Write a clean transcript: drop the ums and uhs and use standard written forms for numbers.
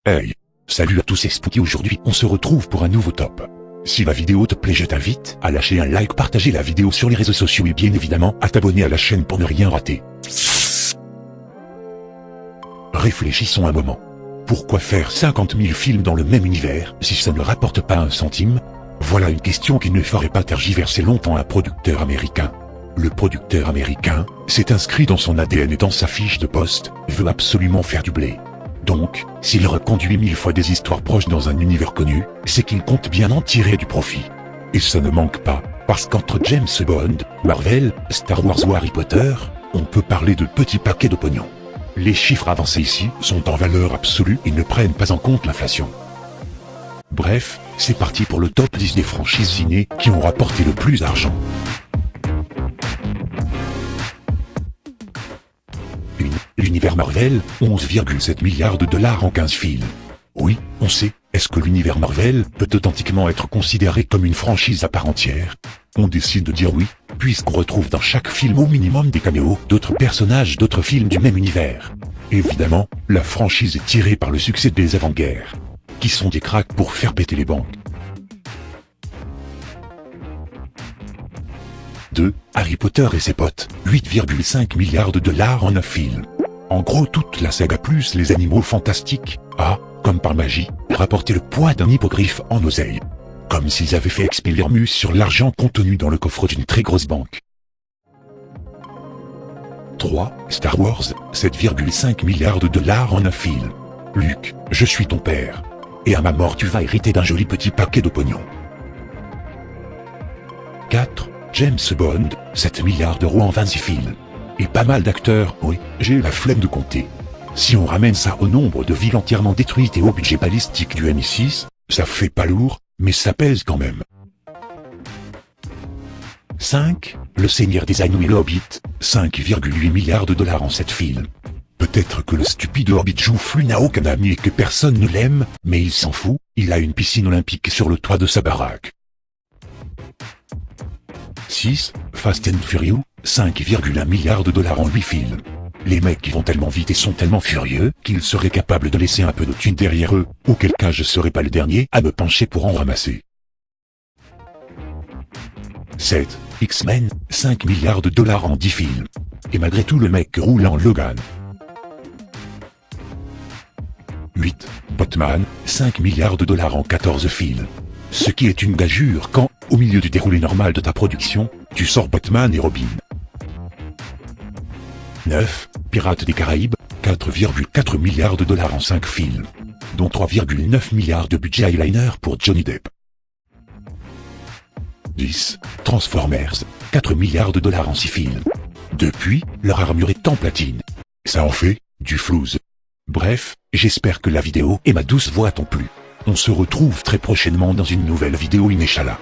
Hey! Salut à tous, et Spooky. Aujourd'hui on se retrouve pour un nouveau top. Si la vidéo te plaît, je t'invite à lâcher un like, partager la vidéo sur les réseaux sociaux et bien évidemment à t'abonner à la chaîne pour ne rien rater. Réfléchissons un moment. Pourquoi faire 50 000 films dans le même univers si ça ne rapporte pas un centime? Voilà une question qui ne ferait pas tergiverser longtemps un producteur américain. Le producteur américain s'est inscrit dans son ADN et dans sa fiche de poste, veut absolument faire du blé. Donc, s'il reconduit 1000 fois des histoires proches dans un univers connu, c'est qu'il compte bien en tirer du profit. Et ça ne manque pas, parce qu'entre James Bond, Marvel, Star Wars ou Harry Potter, on peut parler de petits paquets de pognon. Les chiffres avancés ici sont en valeur absolue et ne prennent pas en compte l'inflation. Bref, c'est parti pour le top 10 des franchises ciné qui ont rapporté le plus d'argent. L'univers Marvel, 11,7 milliards de dollars en 15 films. Oui, on sait, est-ce que l'univers Marvel peut authentiquement être considéré comme une franchise à part entière? On décide de dire oui, puisqu'on retrouve dans chaque film au minimum des caméos d'autres personnages d'autres films du même univers. Évidemment, la franchise est tirée par le succès des avant-guerres, qui sont des cracks pour faire péter les banques. 2. Harry Potter et ses potes, 8,5 milliards de dollars en un film. En gros, toute la saga plus les animaux fantastiques a, comme par magie, rapporté le poids d'un hippogriffe en oseille. Comme s'ils avaient fait expelliarmus sur l'argent contenu dans le coffre d'une très grosse banque. 3. Star Wars, 7,5 milliards de dollars en un film. Luke, je suis ton père. Et à ma mort tu vas hériter d'un joli petit paquet de pognon. 4. James Bond, 7 milliards d'euros en 26 films. Et pas mal d'acteurs, oui, j'ai la flemme de compter. Si on ramène ça au nombre de villes entièrement détruites et au budget balistique du MI6, ça fait pas lourd, mais ça pèse quand même. 5. Le Seigneur des Anneaux et le Hobbit, 5,8 milliards de dollars en 7 films. Peut-être que le stupide Hobbit joufflu n'a aucun ami et que personne ne l'aime, mais il s'en fout, il a une piscine olympique sur le toit de sa baraque. 6. Fast and Furious, 5,1 milliards de dollars en 8 films. Les mecs vont tellement vite et sont tellement furieux qu'ils seraient capables de laisser un peu de thunes derrière eux, auquel cas je serais pas le dernier à me pencher pour en ramasser. 7. X-Men, 5 milliards de dollars en 10 films. Et malgré tout le mec roule en Logan. 8. Batman, 5 milliards de dollars en 14 films. Ce qui est une gageure quand, au milieu du déroulé normal de ta production, tu sors Batman et Robin. 9. Pirates des Caraïbes, 4,4 milliards de dollars en 5 films. Dont 3,9 milliards de budget eyeliner pour Johnny Depp. 10. Transformers, 4 milliards de dollars en 6 films. Depuis, leur armure est en platine. Ça en fait du flouze. Bref, j'espère que la vidéo et ma douce voix t'ont plu. On se retrouve très prochainement dans une nouvelle vidéo, Inch'Allah.